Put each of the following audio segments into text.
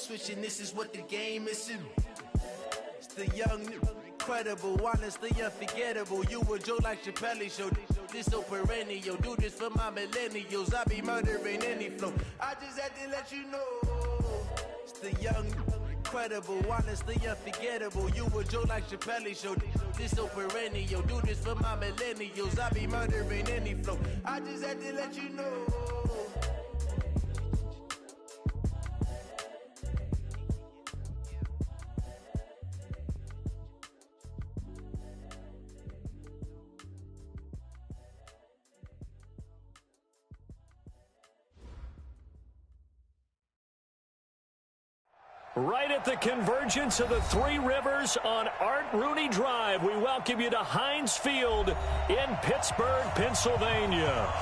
switching, this is what the game is. It's the young, incredible, honestly unforgettable. You a Joe like Chappelle show. This so perennial, do this for my millennials. I be murdering any flow. I just had to let you know. It's the young, incredible, honestly unforgettable. You a Joe like Chappelle show. This so perennial, do this for my millennials. I be murdering any flow. I just had to let you know. Right at the convergence of the Three Rivers on Art Rooney Drive, we welcome you to Heinz Field in Pittsburgh, Pennsylvania.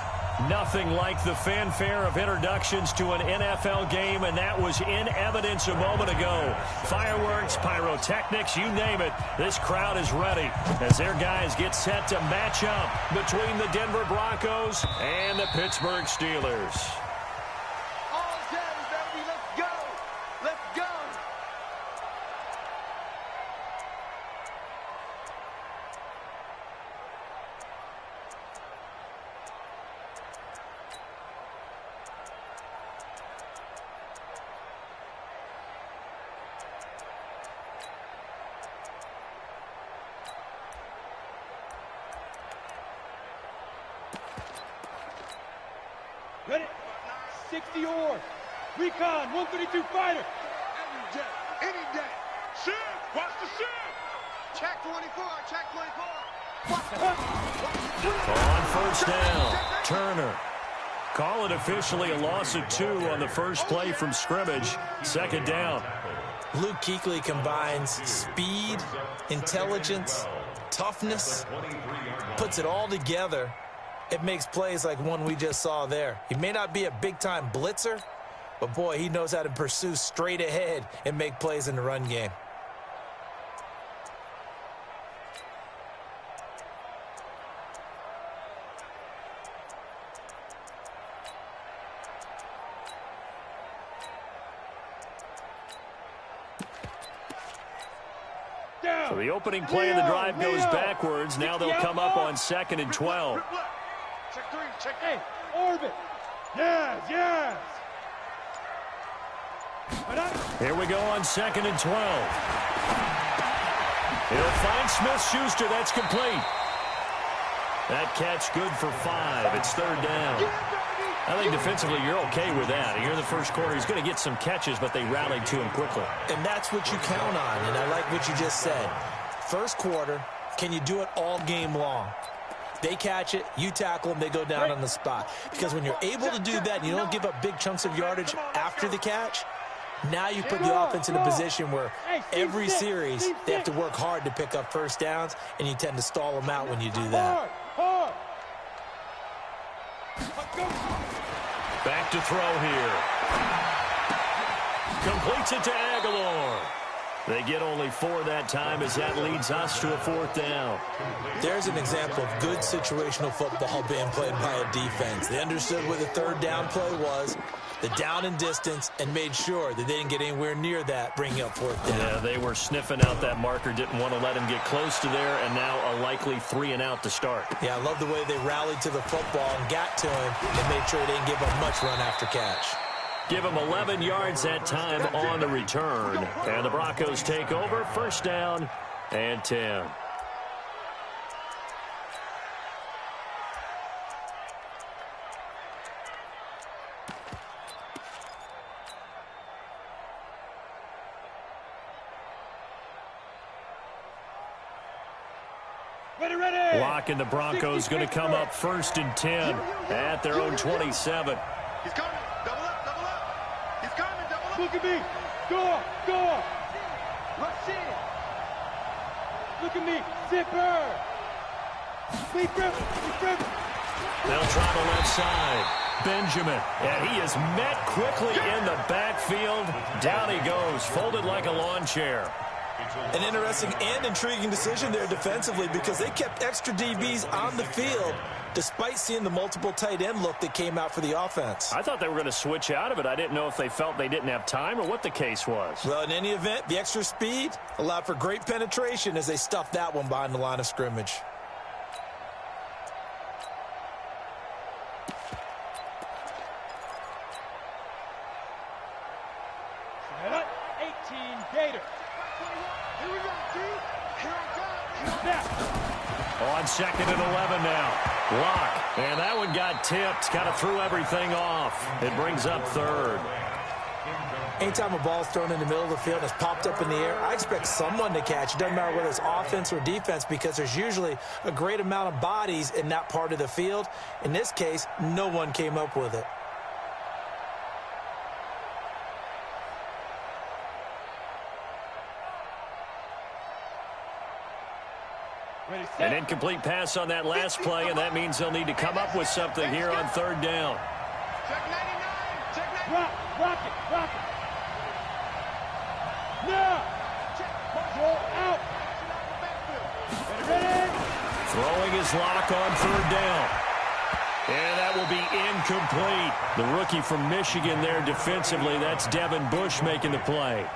Nothing like the fanfare of introductions to an NFL game, and that was in evidence a moment ago. Fireworks, pyrotechnics, you name it. This crowd is ready as their guys get set to match up between the Denver Broncos and the Pittsburgh Steelers. Ready? 60 or recon, 132 fighter. Any day. Shift. Watch the shift. Check 24. Check 24. On first down, Turner. Call it officially a loss of 2 on the first play from scrimmage. Second down. Luke Kuechly combines speed, intelligence, toughness, puts it all together. It makes plays like one we just saw there. He may not be a big-time blitzer, but, boy, he knows how to pursue straight ahead and make plays in the run game. So the opening play of the drive goes backwards. Now they'll come up on 2nd and 12. Check 3. Check 8. Orbit. Yes. Here we go on 2nd and 12. He'll find Smith-Schuster. That's complete. That catch good for 5. It's 3rd down. I think defensively you're okay with that. Here in the first quarter, he's going to get some catches, but they rallied to him quickly. And that's what you count on, and I like what you just said. First quarter, can you do it all game long? They catch it, you tackle them, they go down on the spot. Because when you're able to do that and you don't give up big chunks of yardage after the catch, now you put the offense in a position where every series they have to work hard to pick up first downs, and you tend to stall them out when you do that. Back to throw here. Completes it to Aguilar. They get only 4 that time as that leads us to a 4th down. There's an example of good situational football being played by a defense. They understood what the 3rd down play was, the down and distance, and made sure that they didn't get anywhere near that, bringing up 4th down. Yeah, they were sniffing out that marker, didn't want to let him get close to there, and now a likely 3 and out to start. Yeah, I love the way they rallied to the football and got to him and made sure they didn't give him much run after catch. Give him 11 yards that time on the return. And the Broncos take over, 1st down and 10. Ready. Block, and the Broncos going to come up 1st and 10 at their own 27. He's coming. Double up. He's coming. Double up. Look at me. Go up. Rush in. Look at me. Zipper. They'll try the left side. Benjamin. And he is met quickly in the backfield. Down he goes, folded like a lawn chair. An interesting and intriguing decision there defensively because they kept extra DBs on the field despite seeing the multiple tight end look that came out for the offense. I thought they were going to switch out of it. I didn't know if they felt they didn't have time or what the case was. Well, in any event, the extra speed allowed for great penetration as they stuffed that one behind the line of scrimmage. On 2nd and 11 now. Lock. And that one got tipped. Kind of threw everything off. It brings up 3rd. Anytime a ball's thrown in the middle of the field and it's popped up in the air, I expect someone to catch. It doesn't matter whether it's offense or defense because there's usually a great amount of bodies in that part of the field. In this case, no one came up with it. An incomplete pass on that last play, and that means they'll need to come up with something here on 3rd down. Check 99. Check 99. Rock it. Now. Roll out. Ready. Throwing his lock on 3rd down. And that will be incomplete. The rookie from Michigan there defensively. That's Devin Bush making the play.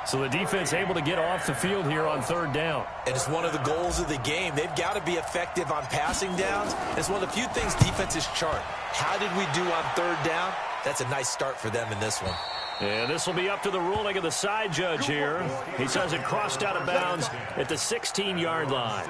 So the defense able to get off the field here on 3rd down. And it's one of the goals of the game. They've got to be effective on passing downs. It's one of the few things defenses chart. How did we do on 3rd down? That's a nice start for them in this one. And this will be up to the ruling of the side judge here. He says it crossed out of bounds at the 16-yard line.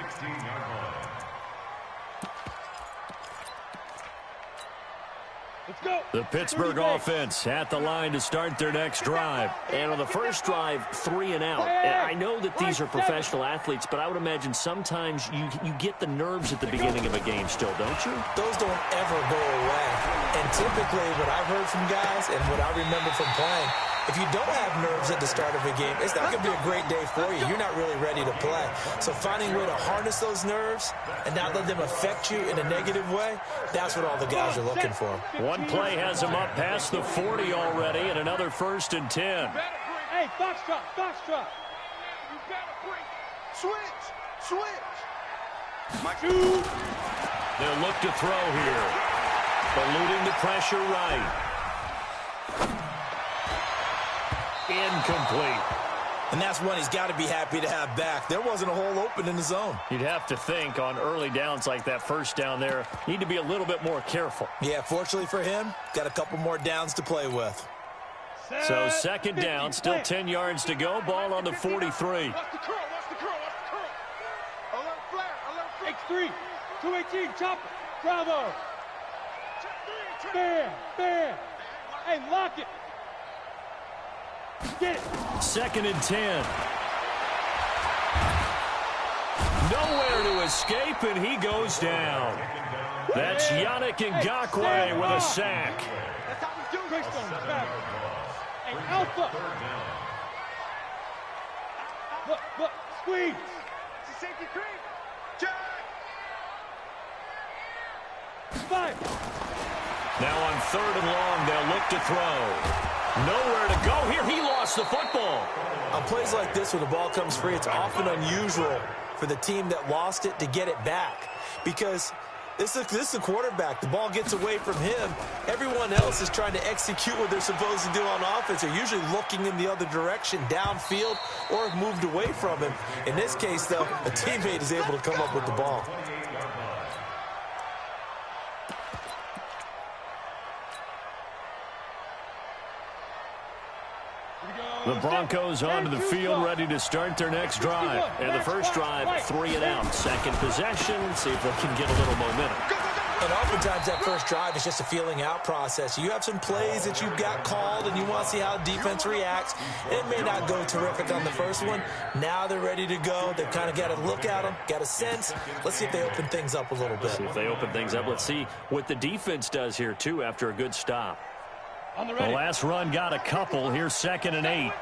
The Pittsburgh offense at the line to start their next drive. And on the first drive, 3 and out. And I know that these are professional athletes, but I would imagine sometimes you get the nerves at the beginning of a game still, don't you? Those don't ever go away. And typically what I've heard from guys and what I remember from playing, if you don't have nerves at the start of a game, it's not going to be a great day for you. You're not really ready to play. So finding a way to harness those nerves and not let them affect you in a negative way, that's what all the guys are looking for. One play has him up past the 40 already, and another 1st and 10. Hey, foxtrot. You better bring. Switch. They'll look to throw here. Eluding the pressure right. Incomplete. And that's one he's got to be happy to have back. There wasn't a hole open in the zone. You'd have to think on early downs like that first down there, need to be a little bit more careful. Yeah, fortunately for him, got a couple more downs to play with. So 2nd down, still 10 yards to go. Ball on the 43. Watch the curl. Alert flare. X3. 218. Chopper. Bravo. Bam. Hey, lock it. Get it. 2nd and 10. Nowhere to escape, and he goes down. That's Yannick Ngakoue with a sack. That's how we do it. Hey, Alpha. Look, squeeze. It's a safety creep. Check. 5. Now on 3rd and long, they'll look to throw. Nowhere to go here. He lost the football. On plays like this, when the ball comes free, it's often unusual for the team that lost it to get it back. Because this is the quarterback. The ball gets away from him. Everyone else is trying to execute what they're supposed to do on offense. They're usually looking in the other direction, downfield, or have moved away from him. In this case, though, a teammate is able to come up with the ball. The Broncos onto the field, ready to start their next drive. And the first drive, 3 and out. Second possession, see if they can get a little momentum. And oftentimes that first drive is just a feeling out process. You have some plays that you've got called and you want to see how defense reacts. It may not go terrific on the first one. Now they're ready to go. They've kind of got to look at them, got a sense. Let's see if they open things up a little bit. See if they open things up. Let's see what the defense does here, too, after a good stop. The last run got a couple. Here's 2nd and 8.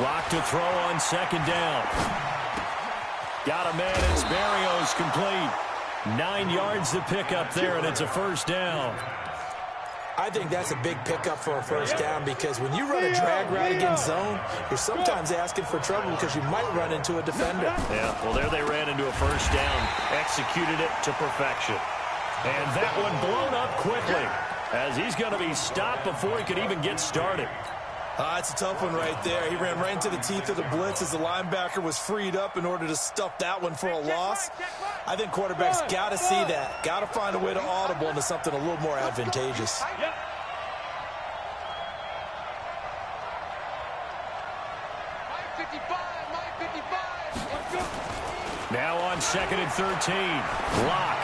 Lock to throw on 2nd down. Got a man. It's Berrios complete. 9 yards to pick up there, and it's a 1st down. I think that's a big pickup for a first down because when you run a drag route against zone, you're sometimes asking for trouble because you might run into a defender. Yeah, well, there they ran into a first down, executed it to perfection. And that one blown up quickly as he's going to be stopped before he could even get started. It's a tough one right there. He ran right into the teeth of the blitz as the linebacker was freed up in order to stuff that one for a loss. I think quarterbacks got to see that. Got to find a way to audible into something a little more advantageous. Yep. Now on 2nd and 13. Lock.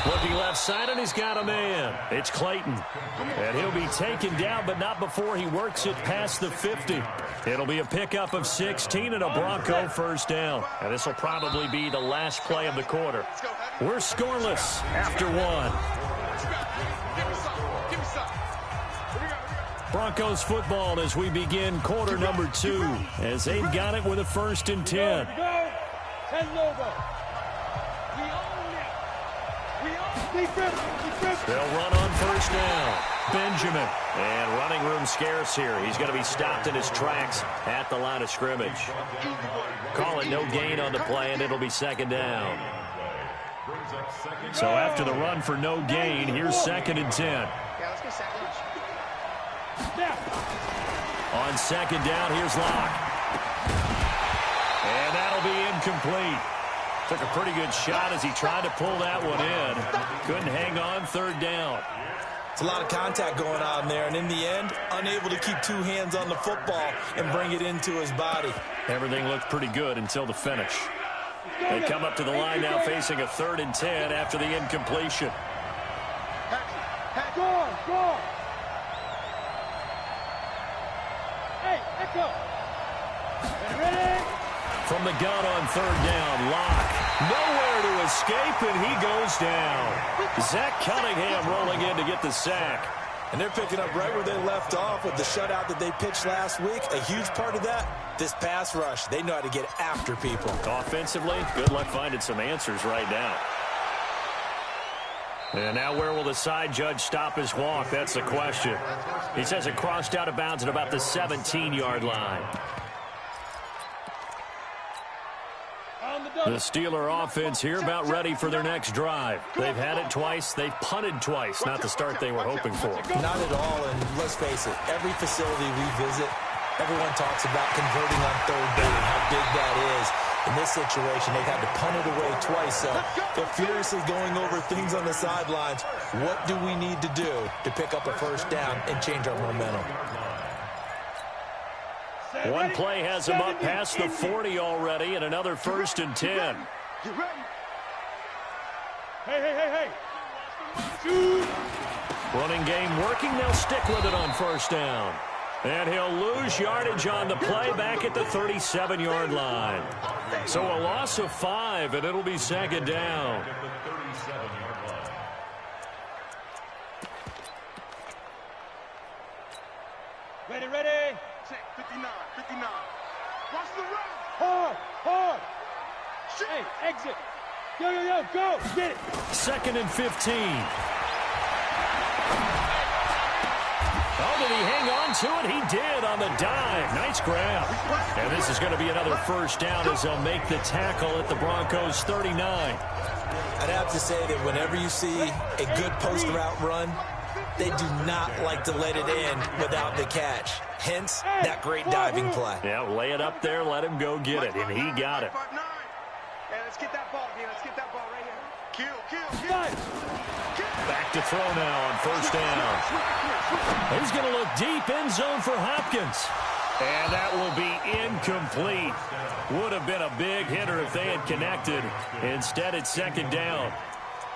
Looking left side, and he's got a man. It's Clayton. And he'll be taken down, but not before he works it past the 50. It'll be a pickup of 16 and a Bronco first down. And this will probably be the last play of the quarter. We're scoreless after one. Broncos football as we begin quarter number 2, as they've got it with a 1st and 10. They'll run on first down. Benjamin. And running room scarce here. He's going to be stopped in his tracks at the line of scrimmage. Call it no gain on the play, and it'll be 2nd down. So after the run for no gain, here's 2nd and 10. On 2nd down, here's Locke. And that'll be incomplete. Took a pretty good shot as he tried to pull that one in. Couldn't hang on 3rd down. It's a lot of contact going on there, and in the end, unable to keep 2 hands on the football and bring it into his body. Everything looked pretty good until the finish. They come up to the line now facing a 3rd and 10 after the incompletion. Go! Hey, Echo! Ready? From the gun on 3rd down, Locke. Nowhere to escape, and he goes down. Zach Cunningham rolling in to get the sack. And they're picking up right where they left off with the shutout that they pitched last week. A huge part of that, this pass rush. They know how to get after people. Offensively, good luck finding some answers right now. And now where will the side judge stop his walk? That's the question. He says it crossed out of bounds at about the 17-yard line. The Steeler offense here about ready for their next drive. They've had it twice. They've punted twice. Not the start they were hoping for. Not at all, and let's face it, every facility we visit, everyone talks about converting on 3rd down and how big that is. In this situation, they've had to punt it away twice, so they're furiously going over things on the sidelines. What do we need to do to pick up a 1st down and change our momentum? One play has him up past the 40 already, and another 1st and 10. Hey. Running game working. They'll stick with it on 1st down. And he'll lose yardage on the play back at the 37-yard line. So a loss of 5, and it'll be 2nd down. Ready. 59. Watch the Hard. run. Hey, exit. Go. Get it. 2nd and 15. Oh, did he hang on to it? He did on the dive. Nice grab. And this is going to be another 1st down as they'll make the tackle at the Broncos 39. I'd have to say that whenever you see a good post route run, they do not like to let it in without the catch. Hence, that great diving play. Yeah, lay it up there, let him go get it, and he got it. Hey, let's get that ball, dude. Let's get that ball right here. Kill. Back to throw now on 1st down. He's going to look deep end zone for Hopkins. And that will be incomplete. Would have been a big hitter if they had connected. Instead, it's 2nd down.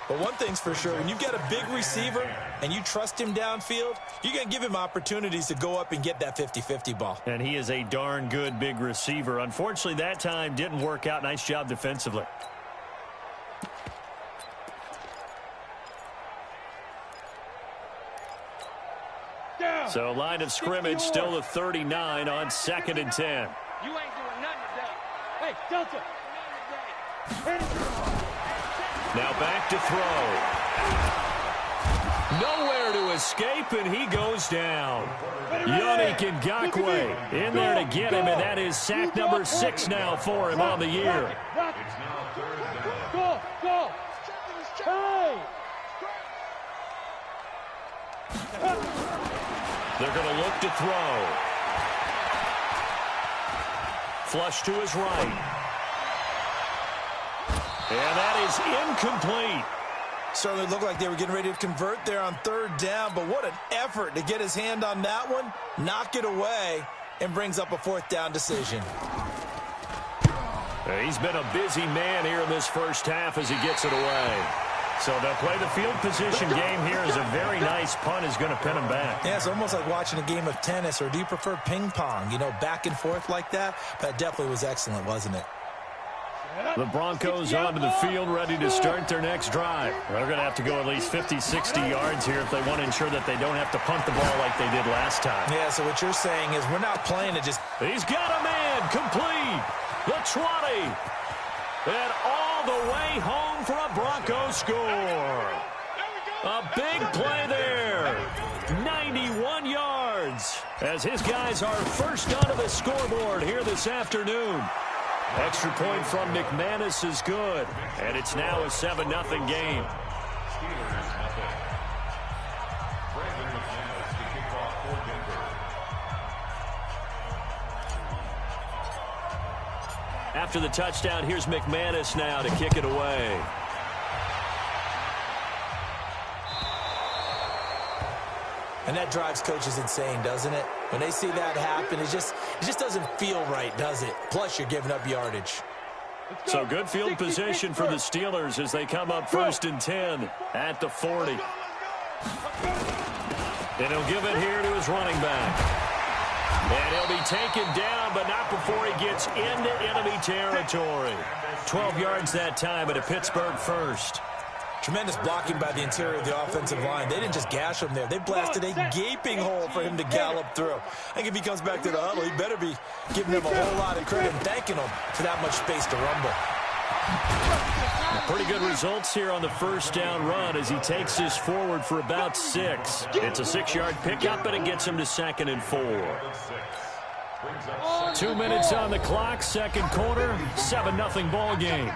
But one thing's for sure, when you get a big receiver and you trust him downfield, you're going to give him opportunities to go up and get that 50-50 ball. And he is a darn good big receiver. Unfortunately, that time didn't work out. Nice job defensively. So line of scrimmage still the 39 on 2nd and 10. You ain't doing nothing today. Hey, Delta. Now back to throw. Nowhere to escape, and he goes down. Yannick Ngakoue in there to get him, and that is sack number 6 now for him on the year. Go, go. Hey. They're going to look to throw. Flush to his right. And that is incomplete. Certainly looked like they were getting ready to convert there on 3rd down, but what an effort to get his hand on that one, knock it away, and brings up a 4th down decision. He's been a busy man here in this first half as he gets it away. So they'll play the field position game here as a very nice punt is going to pin him back. Yeah, it's almost like watching a game of tennis, or do you prefer ping pong, you know, back and forth like that? That definitely was excellent, wasn't it? The Broncos onto the field, ready to start their next drive. They're going to have to go at least 50, 60 yards here if they want to ensure that they don't have to punt the ball like they did last time. Yeah, so what you're saying is we're not playing to just... He's got a man, complete, the 20, and all the way home for a Broncos score. A big play there, 91 yards, as his guys are first onto the scoreboard here this afternoon. Extra point from McManus is good, and it's now a 7-0 game. After the touchdown, here's McManus now to kick it away. And that drives coaches insane, doesn't it? When they see that happen, it just doesn't feel right, does it? Plus, you're giving up yardage. So good field position for the Steelers as they come up 1st and 10 at the 40. And he'll give it here to his running back. And he'll be taken down, but not before he gets into enemy territory. 12 yards that time at a Pittsburgh first. Tremendous blocking by the interior of the offensive line. They didn't just gash him there. They blasted a gaping hole for him to gallop through. I think if he comes back to the huddle, he better be giving them a whole lot of credit and thanking them for that much space to rumble. Pretty good results here on the first down run as he takes this forward for about 6. It's a 6-yard pickup, and it gets him to 2nd and 4. 2 minutes on the clock, second quarter, 7-0 ball game.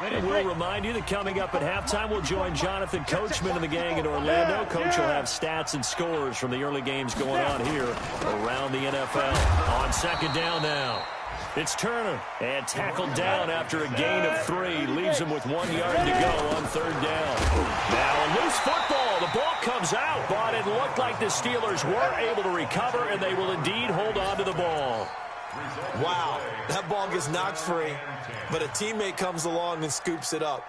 And we'll remind you that coming up at halftime, we'll join Jonathan Coachman and the gang in Orlando. Coach will have stats and scores from the early games going on here around the NFL. On 2nd down now, it's Turner, and tackled down after a gain of 3. Leaves him with 1 yard to go on 3rd down. Now a loose football. The ball comes out, but it looked like the Steelers were able to recover, and they will indeed hold on to the ball. Wow, that ball gets knocked free, but a teammate comes along and scoops it up.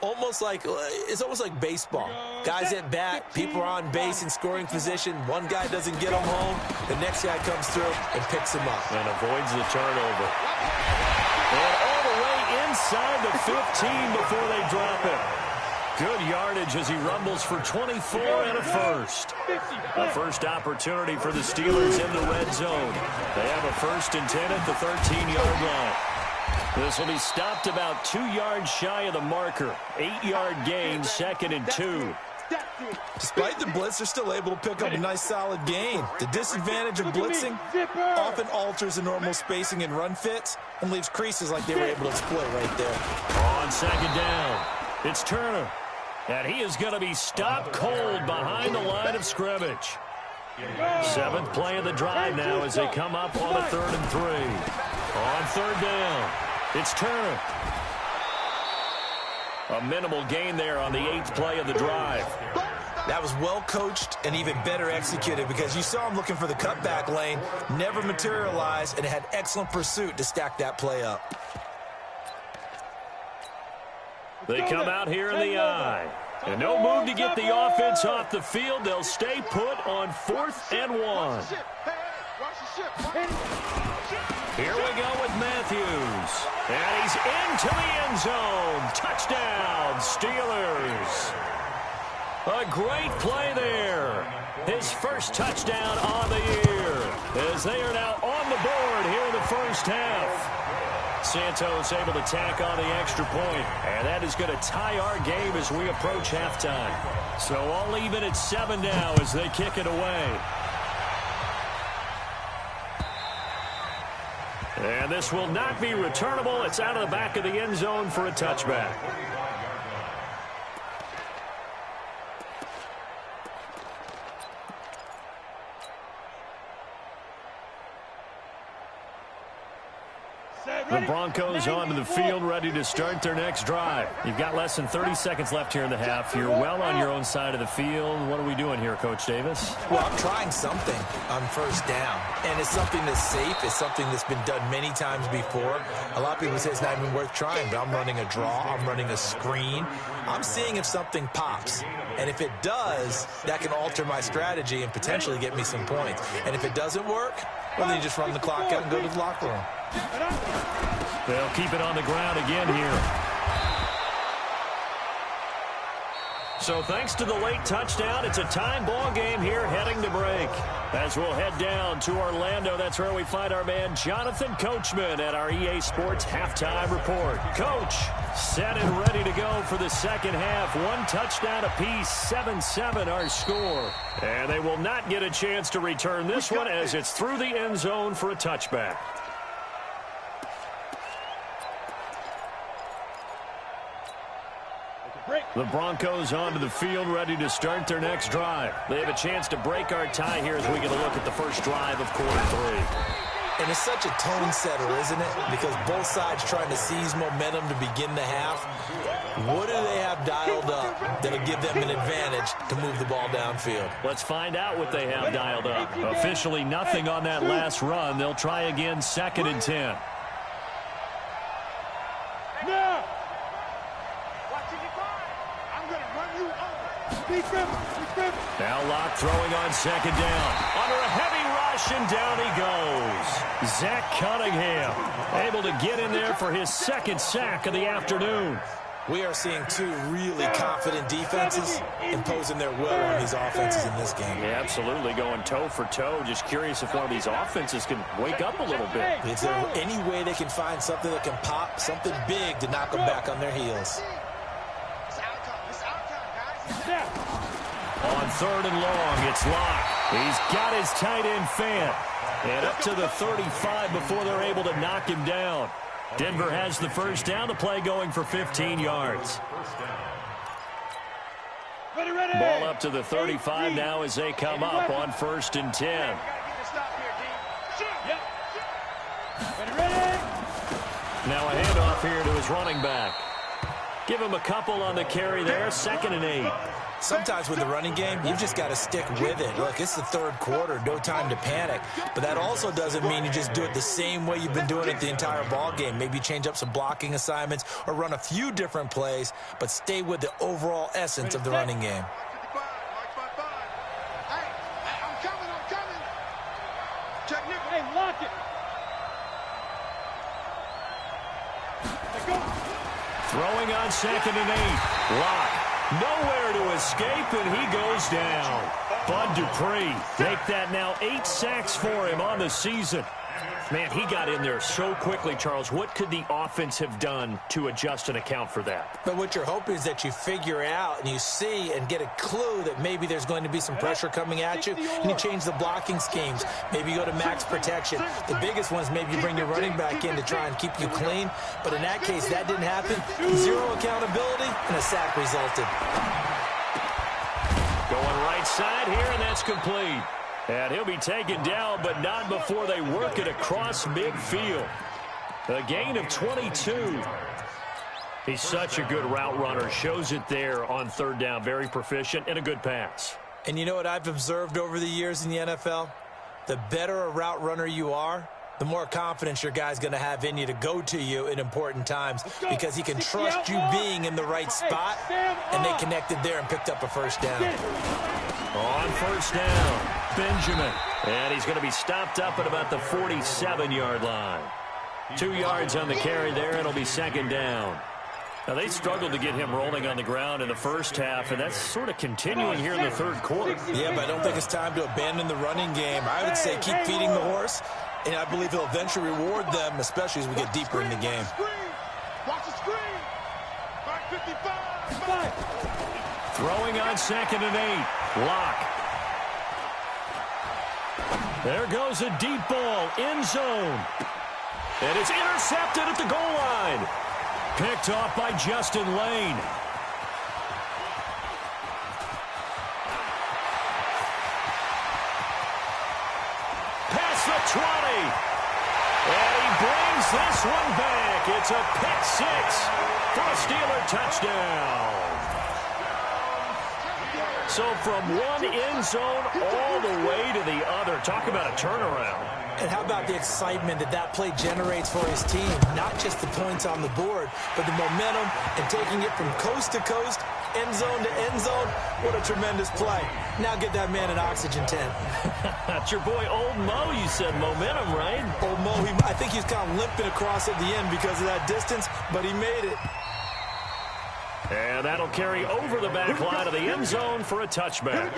It's almost like baseball. Guys at bat, people are on base in scoring position. One guy doesn't get him home. The next guy comes through and picks him up. And avoids the turnover. And all the way inside the 15 before they drop it. Good yardage as he rumbles for 24 and a first. A first opportunity for the Steelers in the red zone. They have a 1st and 10 at the 13-yard line. This will be stopped about 2 yards shy of the marker. 8-yard gain, 2nd and 2. Despite the blitz, they're still able to pick up a nice solid gain. The disadvantage of blitzing often alters the normal spacing and run fits and leaves creases like they were able to exploit right there. On 2nd down, it's Turner. And he is going to be stopped cold behind the line of scrimmage. 7th play of the drive now as they come up on a 3rd and 3. On 3rd down, it's Turner. A minimal gain there on the 8th play of the drive. That was well coached and even better executed because you saw him looking for the cutback lane, never materialized, and had excellent pursuit to stack that play up. They come out here in the eye. And no move to get the offense off the field. They'll stay put on 4th and 1. Here we go with Matthews. And he's into the end zone. Touchdown, Steelers. A great play there. His first touchdown on the year as they are now on the board here in the first half. Santos able to tack on the extra point. And that is going to tie our game as we approach halftime. So all even at 7 now as they kick it away. And this will not be returnable. It's out of the back of the end zone for a touchback. The Broncos onto the field, ready to start their next drive. You've got less than 30 seconds left here in the half. You're well on your own side of the field. What are we doing here, Coach Davis? Well, I'm trying something on first down, and it's something that's safe. It's something that's been done many times before. A lot of people say it's not even worth trying, but I'm running a draw. I'm running a screen. I'm seeing if something pops, and if it does, that can alter my strategy and potentially get me some points. And if it doesn't work, well, then you just run the clock out and go to the locker room. They'll keep it on the ground again here. So thanks to the late touchdown, it's a time ball game here heading to break. As we'll head down to Orlando, that's where we find our man Jonathan Coachman at our EA Sports Halftime Report. Coach, set and ready to go for the second half. One touchdown apiece, 7-7 our score. And they will not get a chance to return this one as it's through the end zone for a touchback. The Broncos onto the field, ready to start their next drive. They have a chance to break our tie here as we get a look at the first drive of quarter 3. And it's such a tone setter, isn't it? Because both sides trying to seize momentum to begin the half. What do they have dialed up that'll give them an advantage to move the ball downfield? Let's find out what they have dialed up. Officially nothing on that last run. They'll try again, 2nd and 10. Now Locke throwing on 2nd down. Under a heavy rush, and down he goes. Zach Cunningham able to get in there for his 2nd sack of the afternoon. We are seeing two really confident defenses imposing their will on these offenses in this game. Yeah, absolutely, going toe for toe. Just curious if one of these offenses can wake up a little bit. Is there any way they can find something that can pop, something big to knock them back on their heels? On 3rd and long, it's Locke. He's got his tight end fan. And up to the 35 before they're able to knock him down. Denver has the first down. The play going for 15 yards. Ball up to the 35 now as they come up on 1st and 10. Now a handoff here to his running back. Give him a couple on the carry there. 2nd and 8. Sometimes with the running game, you've just got to stick with it. Look, it's the 3rd quarter, no time to panic. But that also doesn't mean you just do it the same way you've been doing it the entire ball game. Maybe change up some blocking assignments or run a few different plays, but stay with the overall essence of the running game. Hey, lock it. Throwing on 2nd and 8. Locke. Nowhere to escape, and he goes down. Bud Dupree, make that now 8 sacks for him on the season. Man, he got in there so quickly, Charles. What could the offense have done to adjust and account for that? But what you're hoping is that you figure out and you see and get a clue that maybe there's going to be some pressure coming at you, and you change the blocking schemes. Maybe you go to max protection. The biggest one is maybe you bring your running back in to try and keep you clean. But in that case, that didn't happen. 0 accountability, and a sack resulted. Going right side here, and that's complete. And he'll be taken down, but not before they work it across midfield. A gain of 22. He's such a good route runner. Shows it there on 3rd down. Very proficient and a good pass. And you know what I've observed over the years in the NFL? The better a route runner you are, the more confidence your guy's going to have in you to go to you in important times because he can trust you being in the right spot, and they connected there and picked up a 1st down. On 1st down, Benjamin. And he's going to be stopped up at about the 47-yard line. 2 yards on the carry there, and it'll be 2nd down. Now, they struggled to get him rolling on the ground in the first half, and that's sort of continuing here in the 3rd quarter. Yeah, but I don't think it's time to abandon the running game. I would say keep feeding the horse And I believe he'll eventually reward them, especially as we get deeper in the game. Watch the screen. 55. Throwing on 2nd and 8. Lock. There goes a deep ball. End zone. And it's intercepted at the goal line. Picked off by Justin Lane. Past the 20. And he brings this one back. It's a pick 6 for a Steeler touchdown. So from one end zone all the way to the other. Talk about a turnaround. And how about the excitement that play generates for his team? Not just the points on the board, but the momentum and taking it from coast to coast, end zone to end zone. What a tremendous play. Now get that man an oxygen tent. That's your boy Old Mo, you said. Momentum, right? Old Mo, I think he's kind of limping across at the end because of that distance, but he made it. And that'll carry over the back line of the end zone for a touchback.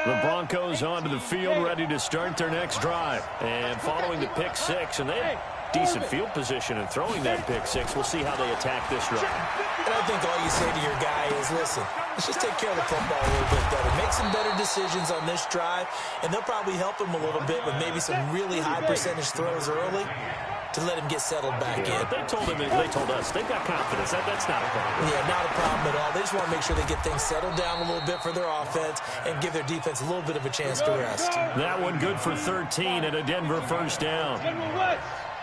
The Broncos onto the field, ready to start their next drive. And following the pick 6, and they have decent field position in throwing that pick 6. We'll see how they attack this drive. And I think all you say to your guy is, listen, let's just take care of the football a little bit better. Make some better decisions on this drive, and they'll probably help him a little bit with maybe some really high percentage throws early to let him get settled back in. They told us they've got confidence. That's not a problem. Yeah, not a problem at all. They just want to make sure they get things settled down a little bit for their offense and give their defense a little bit of a chance to rest. That one good for 13 and a Denver first down.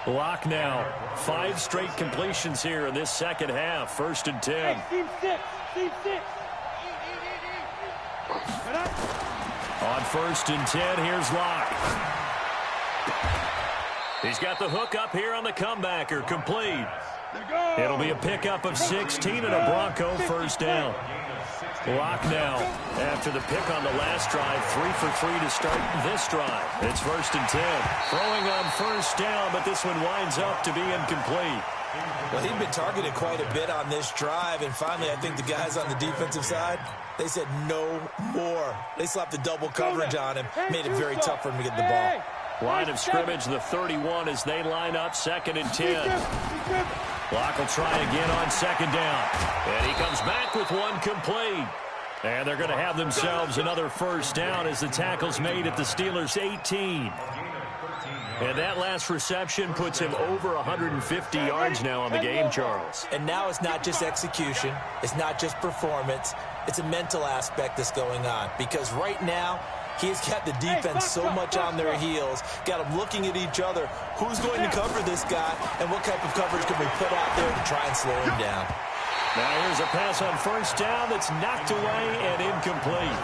Lock now. 5 straight completions here in this second half. 1st and 10. Team 6. On 1st and 10, here's Lock. He's got the hook up here on the comebacker. Complete. It'll be a pickup of 16 and a Bronco first down. Lock now. After the pick on the last drive, 3 for 3 to start this drive. It's 1st and 10. Throwing on first down, but this one winds up to be incomplete. Well, he'd been targeted quite a bit on this drive, and finally I think the guys on the defensive side, they said no more. They slapped the double coverage on him, made it very tough for him to get the ball. Line of scrimmage, the 31 as they line up 2nd and 10. Lock will try again on 2nd down. And he comes back with one complete. And they're going to have themselves another first down as the tackle's made at the Steelers' 18. And that last reception puts him over 150 yards now on the game, Charles. And now it's not just execution. It's not just performance. It's a mental aspect that's going on. Because right now, he's got the defense so much on their heels, got them looking at each other. Who's going to cover this guy, and what type of coverage can we put out there to try and slow him down? Now here's a pass on first down that's knocked away and incomplete.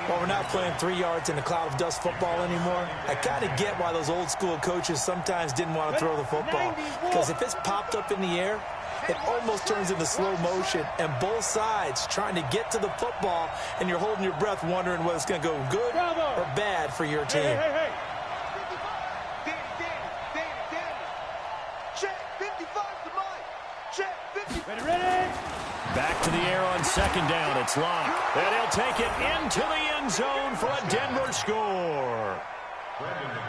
Well, we're not playing 3 yards in a cloud of dust football anymore. I kind of get why those old school coaches sometimes didn't want to throw the football. Because if it's popped up in the air, it almost turns into slow motion, and both sides trying to get to the football, and you're holding your breath wondering whether it's going to go good or bad for your team. Hey. Danny. Check, 55's the mic. Check, 50. Ready? Back to the air on 2nd down. It's Lock. And he'll take it into the end zone for a Denver score.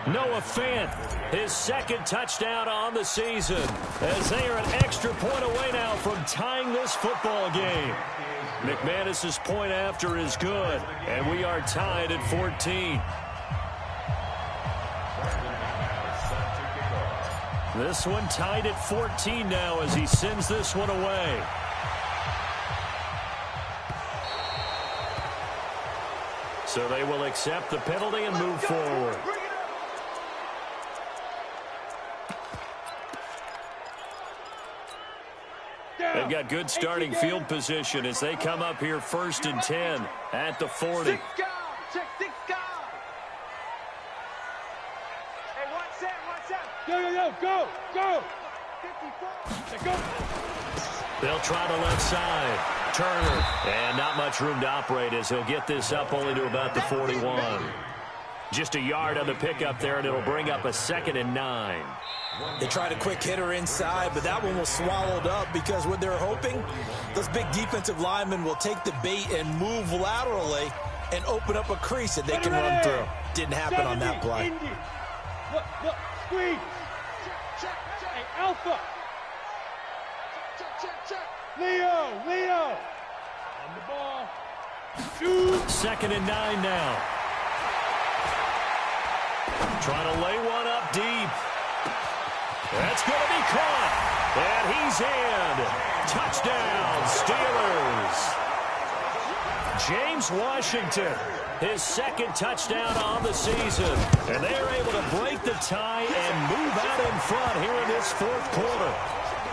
Noah Fant, his 2nd touchdown on the season, as they are an extra point away now from tying this football game. McManus's point after is good, and we are tied at 14. This one tied at 14 now as he sends this one away. So they will accept the penalty and move forward. They've got good starting field position as they come up here 1st and 10 at the 40. Check 6 guys. Hey, watch out. Go. 54. Go. They'll try the left side. Turner. And not much room to operate as he'll get this up only to about the 41. Just a yard on the pickup there, and it'll bring up a 2nd and 9. They tried a quick hitter inside, but that one was swallowed up because what they're hoping, those big defensive linemen will take the bait and move laterally and open up a crease that they can run through. Didn't happen on that play. Look, squeeze. Hey, Alpha. Leo. On the ball. Shoot. 2nd and 9 now. Trying to lay one up deep. That's going to be caught. And he's in. Touchdown, Steelers. James Washington, his 2nd touchdown on the season. And they are able to break the tie and move out in front here in this 4th quarter.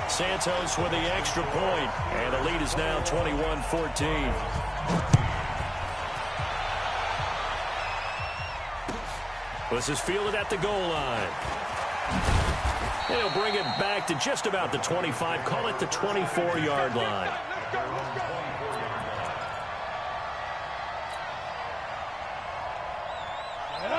Santos with the extra point, and the lead is now 21-14. This is fielded at the goal line. They'll bring it back to just about the 25, call it the 24-yard line.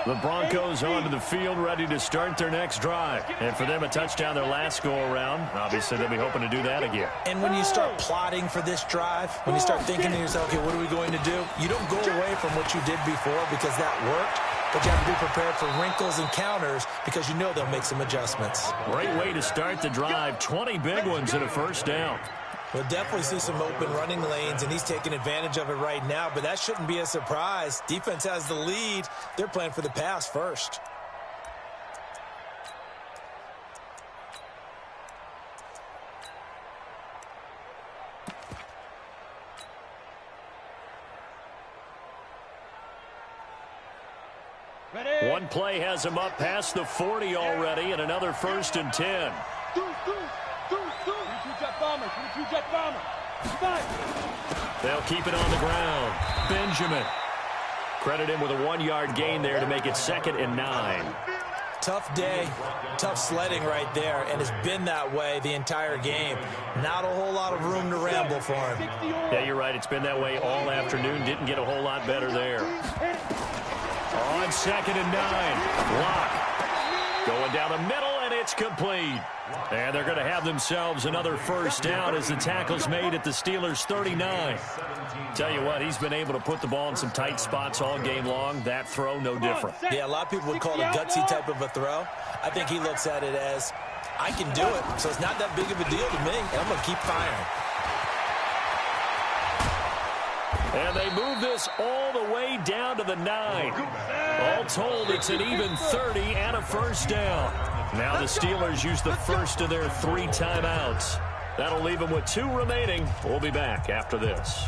The Broncos onto the field, ready to start their next drive. And for them, a touchdown their last go-around. Obviously, they'll be hoping to do that again. And when you start plotting for this drive, when you start thinking to yourself, okay, what are we going to do? You don't go away from what you did before because that worked, but you have to be prepared for wrinkles and counters because you know they'll make some adjustments. Great way to start the drive. 20 big ones and a first down. We'll definitely see some open running lanes, and he's taking advantage of it right now, but that shouldn't be a surprise. Defense has the lead. They're playing for the pass first. Ready? One play has him up past the 40 already, and another 1st and 10. They'll keep it on the ground. Benjamin. Credit him with a 1-yard gain there to make it 2nd and 9. Tough day, tough sledding right there, and it's been that way the entire game. Not a whole lot of room to ramble for him. Yeah, you're right. It's been that way all afternoon. Didn't get a whole lot better there. On 2nd and 9. Lock. Going down the middle, and it's complete. And they're going to have themselves another first down as the tackle's made at the Steelers' 39. Tell you what, he's been able to put the ball in some tight spots all game long. That throw, no different. Yeah, a lot of people would call it a gutsy type of a throw. I think he looks at it as, I can do it, so it's not that big of a deal to me, and I'm going to keep firing. And they move this all the way down to the 9. All told, it's an even 30 and a first down. Now the Steelers use the first of their 3 timeouts. That'll leave them with 2 remaining. We'll be back after this.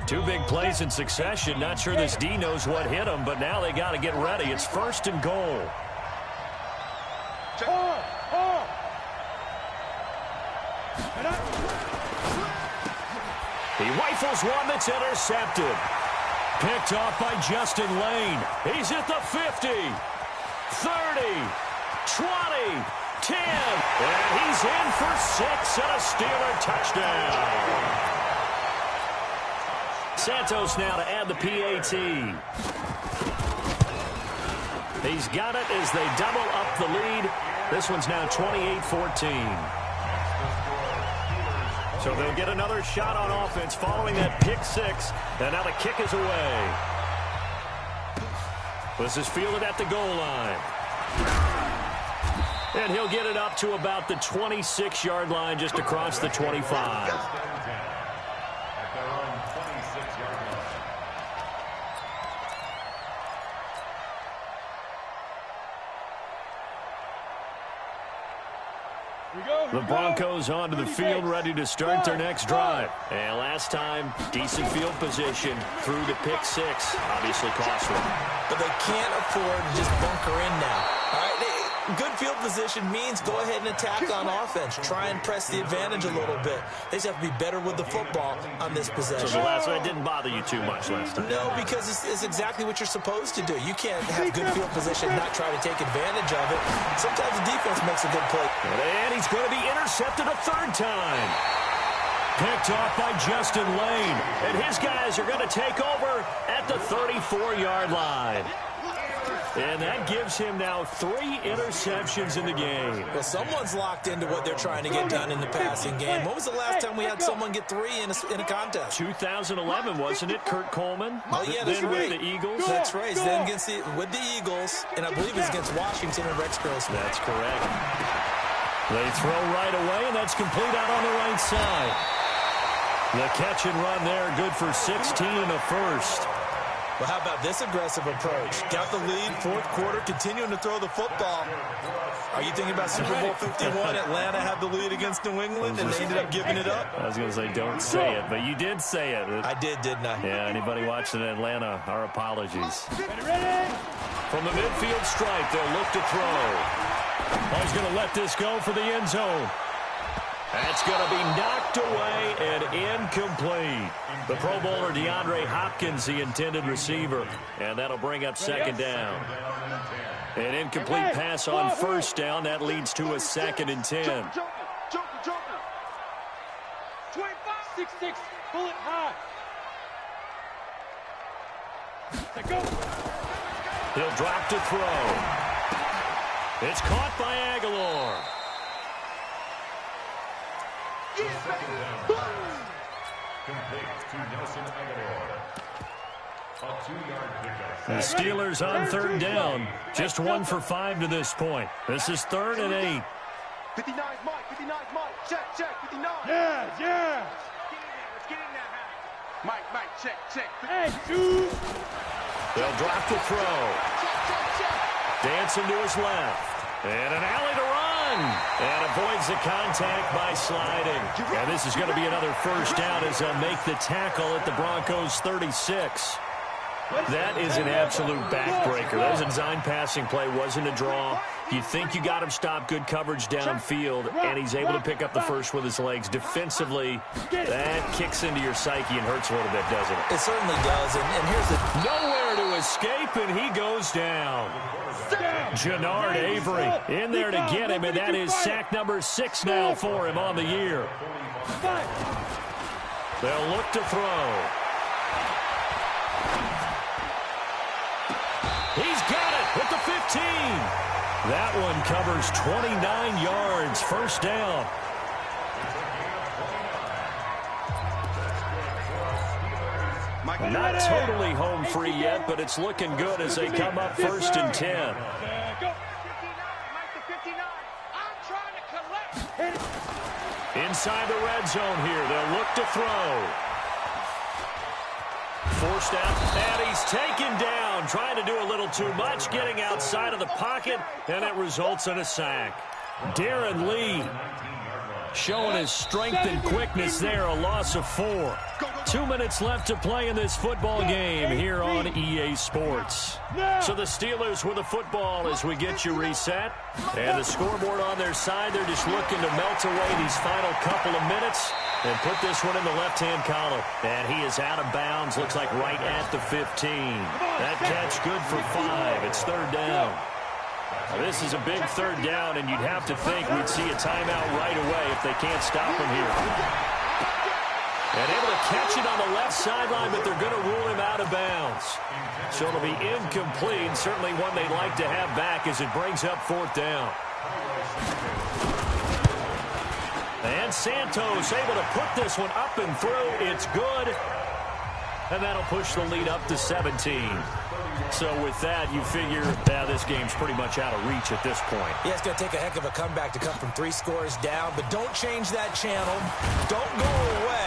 2 big plays in succession. Not sure this D knows what hit him, but now they got to get ready. It's 1st and goal. He rifles one that's intercepted. Picked off by Justin Lane. He's at the 50, 30, 20, 10. And he's in for 6 and a Steeler touchdown. Santos now to add the PAT. He's got it as they double up the lead. This one's now 28-14. So they'll get another shot on offense following that pick 6. And now the kick is away. This is fielded at the goal line. And he'll get it up to about the 26-yard line just across the 25. The Broncos onto the field, ready to start their next drive. And last time, decent field position through the pick 6. Obviously costly. But they can't afford to just bunker in now. All right, good field position means go ahead and attack on offense. Try and press the advantage a little bit. They just have to be better with the football on this possession. So the last one didn't bother you too much last time? No, because it's exactly what you're supposed to do. You can't have good field position and not try to take advantage of it. Sometimes the defense makes a good play. And he's going to be intercepted a 3rd time. Picked off by Justin Lane. And his guys are going to take over at the 34-yard line. And that gives him now 3 interceptions in the game. Well, someone's locked into what they're trying to get done in the passing game. When was the last time we had someone get 3 in a contest? 2011, wasn't it, Kurt Coleman? Oh, yeah, that's then right. with the Eagles. That's right. Then with the Eagles, and I believe it's against Washington and Rex Grossman. That's correct. They throw right away, and that's complete out on the right side. The catch and run there, good for 16 and a first. Well, how about this aggressive approach? Got the lead, fourth quarter, continuing to throw the football. Are you thinking about Super Bowl 51? Atlanta had the lead against New England, and they ended up giving it up? I was going to say, don't say it, but you did say it. I did, didn't I? Yeah, anybody watching Atlanta, our apologies. From the midfield stripe, they'll look to throw. He's going to let this go for the end zone. That's going to be knocked away and incomplete. The Pro Bowler DeAndre Hopkins, the intended receiver, and that'll bring up second down. An incomplete pass on first down. That leads to a 2nd and 10. Joker. 6'6", bullet high. Let go. He'll drop to throw. It's caught by Aguilar. The Steelers on 3rd down. Just 1 for 5 to this point. This is 3rd and 8. 59 Mike. Check, 59. Yeah. Let's get in there. Mike, check. Hey, dude. They'll drop to throw. Dancing to his left. And an alley to run. And avoids the contact by sliding. And this is going to be another first down as they'll make the tackle at the Broncos 36. That is an absolute backbreaker. That was a design passing play. Wasn't a draw. You think you got him stopped, good coverage downfield, and he's able to pick up the first with his legs. Defensively, that kicks into your psyche and hurts a little bit, doesn't it? It certainly does. And here's the... Nowhere to escape, and he goes down. Jannard Avery in there to get him, and that is sack number 6 now for him on the year. They'll look to throw. He's got it at the 15. That one covers 29 yards. First down. Not totally home free yet, but it's looking good as they come up 1st and 10. Inside the red zone here. They'll look to throw. Forced out, and he's taken down. Trying to do a little too much, getting outside of the pocket, and it results in a sack. Darren Lee showing his strength and quickness there, a loss of 4. 2 minutes left to play in this football game here on EA Sports. So the Steelers with the football as we get you reset. And the scoreboard on their side, they're just looking to melt away these final couple of minutes and put this one in the left-hand column. And he is out of bounds, looks like right at the 15. That catch good for 5. It's 3rd down. Now, this is a big 3rd down, and you'd have to think we'd see a timeout right away if they can't stop him here. And able to catch it on the left sideline, but they're going to rule him out of bounds. So it'll be incomplete, certainly one they'd like to have back as it brings up 4th down. And Santos able to put this one up and through. It's good. And that'll push the lead up to 17. So with that, you figure this game's pretty much out of reach at this point. Yeah, it's going to take a heck of a comeback to come from 3 scores down, but don't change that channel. Don't go away.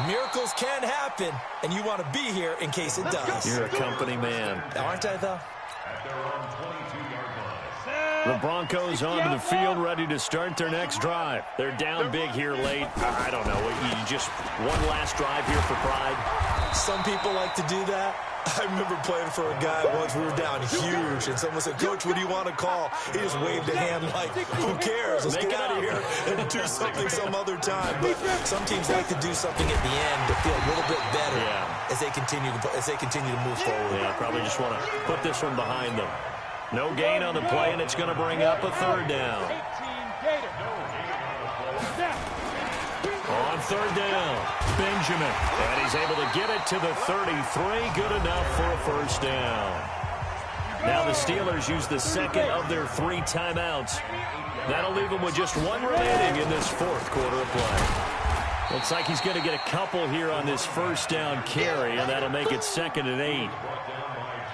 Miracles can happen, and you want to be here in case it does. You're a company man. Aren't I, though? The Broncos onto the field, ready to start their next drive. They're down big here late. I don't know. You just one last drive here for pride. Some people like to do that. I remember playing for a guy once. We were down huge, and someone said, "Coach, what do you want to call?" He just waved a hand like, "Who cares? Let's get out of here and do something some other time." But some teams like to do something at the end to feel a little bit better as they continue to move forward. Yeah, probably just want to put this one behind them. No gain on the play, and it's going to bring up a 3rd down. On 3rd down, Benjamin. And he's able to get it to the 33. Good enough for a first down. Now the Steelers use the second of their 3 timeouts. That'll leave them with just 1 remaining in this 4th quarter of play. Looks like he's going to get a couple here on this first down carry, and that'll make it 2nd and 8.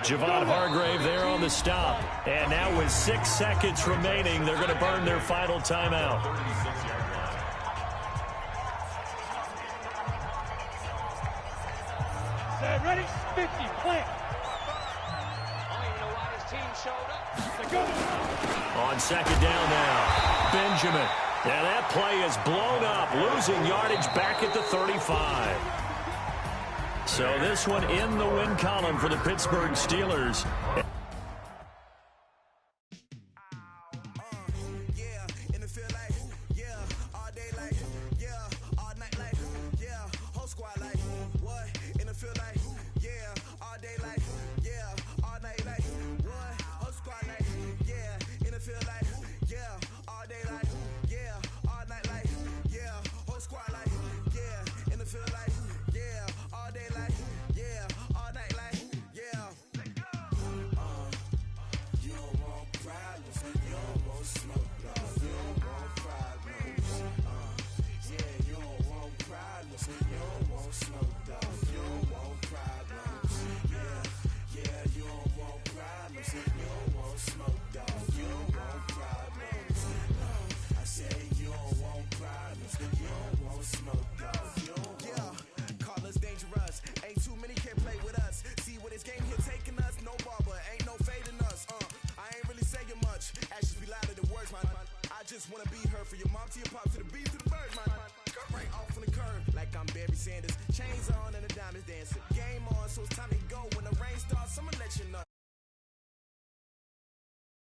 Javon Hargrave there on the stop. And now with 6 seconds remaining, they're going to burn their final timeout. Ready? 50, plant. On 2nd down now, Benjamin. And that play is blown up, losing yardage back at the 35. So this one in the win column for the Pittsburgh Steelers. Just wanna be her for your mom to your pop to the beat to the bird, man. Cut right off on the curb like I'm Barry Sanders.